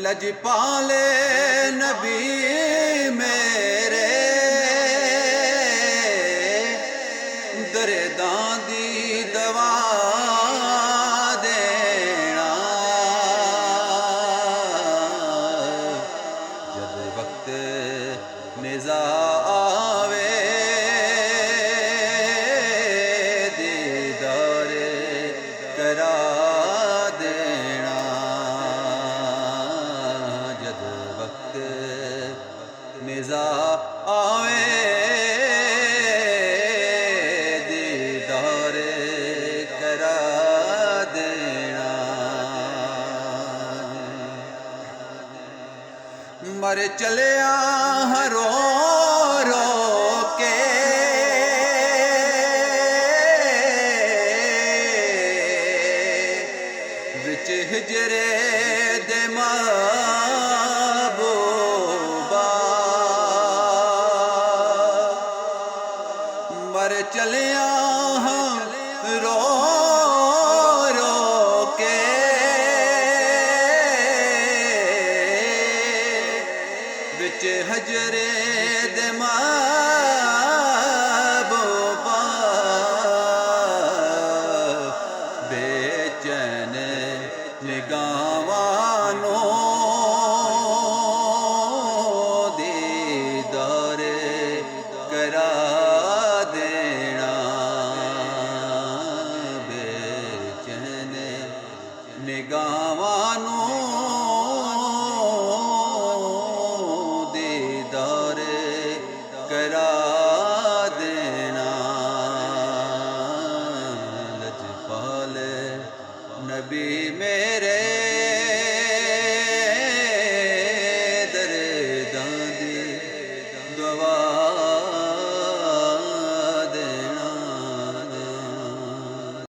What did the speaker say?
لجپال نبی میرے درداں دی دوا دینا جد وقت نزا آوے دیدار کرا دینا جد وقت نزا آوے دیدار کرا دینا مر چلیا رو رو کے وچ ہجرے دے محبوبا مر چلیا رو رو کے وچ ہجرے دے محبوبا بے چین نگاہاں نو دیدار کرا دینا بے چین نگاہاں نو دیدار کرا دینا لجپال نبی